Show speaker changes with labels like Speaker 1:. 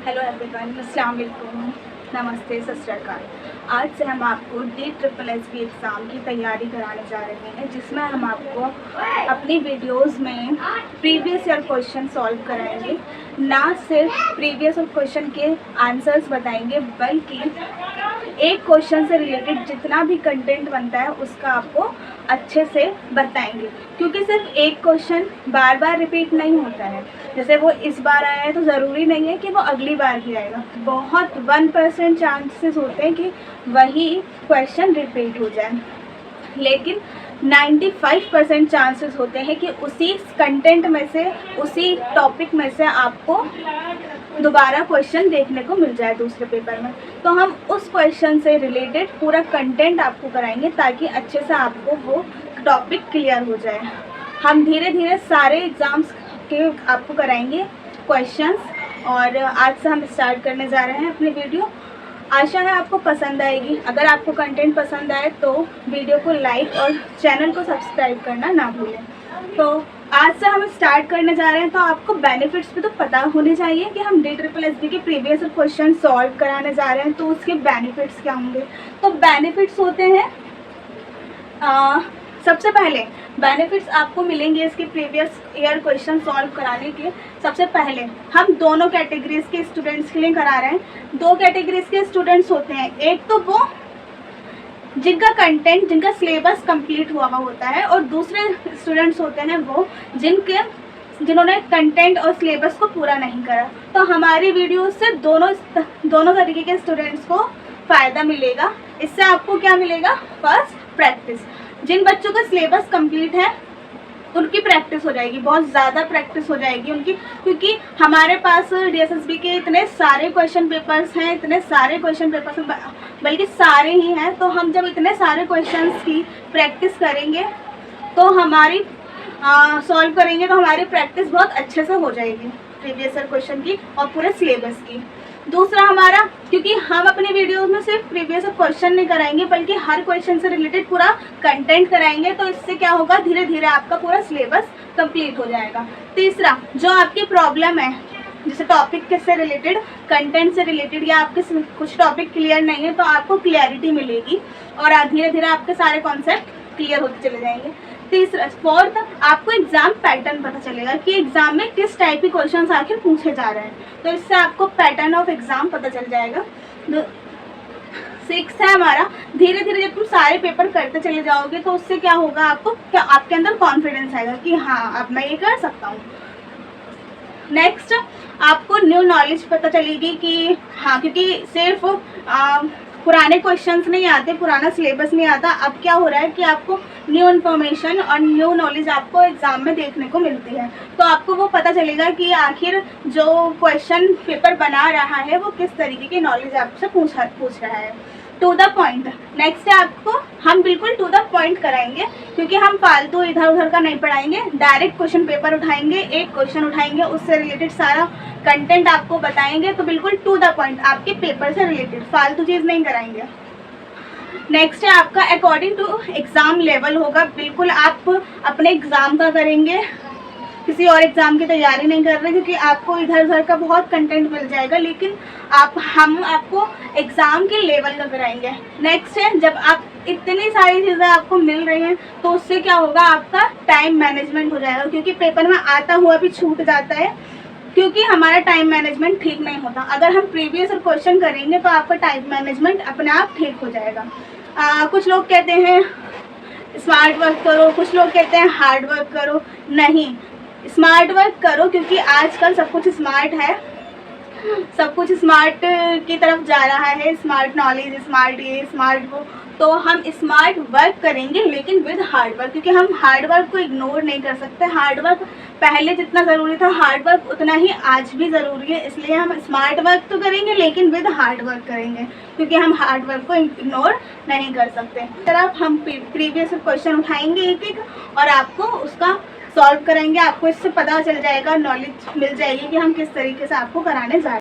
Speaker 1: Hello everyone, अस्सलाम वालेकुम, नमस्ते, सत श्री अकाल। आज से हम आपको DSSSB एग्ज़ाम की तैयारी कराने जा रहे हैं, जिसमें हम आपको अपनी वीडियोस में प्रीवियस ईयर क्वेश्चन सॉल्व कराएंगे। ना सिर्फ प्रीवियस ईयर क्वेश्चन के आंसर्स बताएंगे, बल्कि एक क्वेश्चन से रिलेटेड जितना भी कंटेंट बनता है उसका आपको अच्छे से बताएंगे, क्योंकि सिर्फ एक क्वेश्चन बार बार रिपीट नहीं होता है। जैसे वो इस बार आया है तो ज़रूरी नहीं है कि वो अगली बार भी आएगा। बहुत 1% चांसेस होते हैं कि वही क्वेश्चन रिपीट हो जाए, लेकिन 95% चांसेस होते हैं कि उसी कंटेंट में से, उसी टॉपिक में से आपको दोबारा क्वेश्चन देखने को मिल जाए दूसरे पेपर में। तो हम उस क्वेश्चन से रिलेटेड पूरा कंटेंट आपको कराएंगे, ताकि अच्छे से आपको वो टॉपिक क्लियर हो जाए। हम धीरे धीरे सारे एग्ज़ाम्स के आपको कराएंगे क्वेश्चंस, और आज से हम स्टार्ट करने जा रहे हैं अपनी वीडियो। आशा है आपको पसंद आएगी। अगर आपको कंटेंट पसंद आए तो वीडियो को लाइक और चैनल को सब्सक्राइब करना ना भूलें। तो आज से हम स्टार्ट करने जा रहे हैं, तो आपको बेनिफिट्स भी तो पता होने चाहिए कि हम DSSSB के प्रीवियस क्वेश्चन सॉल्व कराने जा रहे हैं, तो उसके बेनिफिट्स क्या होंगे। तो बेनिफिट्स होते हैं, सबसे पहले बेनिफिट्स आपको मिलेंगे इसके प्रीवियस ईयर क्वेश्चन सॉल्व कराने के। सबसे पहले हम दोनों कैटेगरीज के स्टूडेंट्स के लिए करा रहे हैं। दो कैटेगरीज के स्टूडेंट्स होते हैं, एक तो वो जिनका कंटेंट, जिनका सिलेबस कंप्लीट हुआ होता है, और दूसरे स्टूडेंट्स होते हैं वो जिन्होंने कंटेंट और सिलेबस को पूरा नहीं करा। तो हमारी वीडियो से दोनों तरीके के स्टूडेंट्स को फ़ायदा मिलेगा। इससे आपको क्या मिलेगा? First, practice. जिन बच्चों का सिलेबस कंप्लीट है उनकी प्रैक्टिस हो जाएगी, बहुत ज़्यादा प्रैक्टिस हो जाएगी उनकी, क्योंकि हमारे पास DSSSB के इतने सारे क्वेश्चन पेपर्स हैं, बल्कि सारे ही हैं। तो हम जब इतने सारे क्वेश्चंस की प्रैक्टिस करेंगे तो हमारी सॉल्व करेंगे तो हमारी प्रैक्टिस बहुत अच्छे से हो जाएगी प्रीवियस ईयर क्वेश्चन की और पूरे सिलेबस की। दूसरा हमारा, क्योंकि हम अपनी वीडियोस में सिर्फ प्रीवियस क्वेश्चन नहीं कराएंगे, बल्कि हर क्वेश्चन से रिलेटेड पूरा कंटेंट कराएंगे, तो इससे क्या होगा, धीरे धीरे आपका पूरा सिलेबस कंप्लीट हो जाएगा। तीसरा, जो आपकी प्रॉब्लम है, जैसे टॉपिक से रिलेटेड, कंटेंट से रिलेटेड, या आपके कुछ टॉपिक क्लियर नहीं है, तो आपको क्लियरिटी मिलेगी और धीरे धीरे आपके सारे कॉन्सेप्ट क्लियर होते चले जाएंगे। तीसरा, फोर्थ, आपको एग्जाम पैटर्न पता चलेगा कि एग्जाम में किस टाइप के क्वेश्चंस आखिर पूछे जा रहे हैं, तो इससे आपको पैटर्न ऑफ एग्जाम पता चल जाएगा। सिक्स है हमारा, धीरे धीरे जब तुम सारे पेपर करते चले जाओगे तो उससे क्या होगा, आपके अंदर कॉन्फिडेंस आएगा कि हाँ, अब मैं ये कर सकता हूँ। नेक्स्ट, आपको न्यू नॉलेज पता चलेगी कि हाँ, क्योंकि सिर्फ पुराने क्वेश्चंस नहीं आते, पुराना सिलेबस नहीं आता। अब क्या हो रहा है कि आपको न्यू इन्फॉर्मेशन और न्यू नॉलेज आपको एग्ज़ाम में देखने को मिलती है, तो आपको वो पता चलेगा कि आखिर जो क्वेश्चन पेपर बना रहा है वो किस तरीके की नॉलेज आपसे पूछ रहा है। To the point. नेक्स्ट है, आपको हम बिल्कुल टू द पॉइंट कराएंगे, क्योंकि हम फालतू इधर उधर का नहीं पढ़ाएंगे। डायरेक्ट क्वेश्चन पेपर उठाएंगे, एक क्वेश्चन उठाएंगे, उससे रिलेटेड सारा कंटेंट आपको बताएंगे, तो बिल्कुल टू द पॉइंट, आपके पेपर से रिलेटेड, फालतू चीज़ नहीं कराएंगे। नेक्स्ट है आपका अकॉर्डिंग टू एग्ज़ाम लेवल होगा। बिल्कुल आप अपने एग्ज़ाम का करेंगे, किसी और एग्ज़ाम की तैयारी नहीं कर रहे, क्योंकि आपको इधर उधर का बहुत कंटेंट मिल जाएगा, लेकिन हम आपको एग्ज़ाम के लेवल का कराएंगे। नेक्स्ट है, जब आप इतनी सारी चीज़ें आपको मिल रही हैं तो उससे क्या होगा, आपका टाइम मैनेजमेंट हो जाएगा, क्योंकि पेपर में आता हुआ भी छूट जाता है, क्योंकि हमारा टाइम मैनेजमेंट ठीक नहीं होता। अगर हम प्रीवियस क्वेश्चन करेंगे तो आपका टाइम मैनेजमेंट अपने आप ठीक हो जाएगा। कुछ लोग कहते हैं स्मार्ट वर्क करो, कुछ लोग कहते हैं हार्ड वर्क करो। नहीं, स्मार्ट वर्क करो, क्योंकि आजकल सब कुछ स्मार्ट है, सब कुछ स्मार्ट की तरफ जा रहा है। स्मार्ट नॉलेज, स्मार्ट ये, स्मार्ट वो, तो हम स्मार्ट वर्क करेंगे, लेकिन विद हार्ड वर्क, क्योंकि हम हार्ड वर्क को इग्नोर नहीं कर सकते। हार्ड वर्क पहले जितना ज़रूरी था, हार्ड वर्क उतना ही आज भी ज़रूरी है। इसलिए हम स्मार्ट वर्क तो करेंगे, लेकिन विद हार्ड वर्क करेंगे, क्योंकि हम हार्ड वर्क को इग्नोर नहीं कर सकते। तरफ हम प्रीवियस क्वेश्चन उठाएंगे एक एक, और आपको उसका सॉल्व करेंगे। आपको इससे पता चल जाएगा, नॉलेज मिल जाएगी कि हम किस तरीके से आपको कराने जा रहे हैं।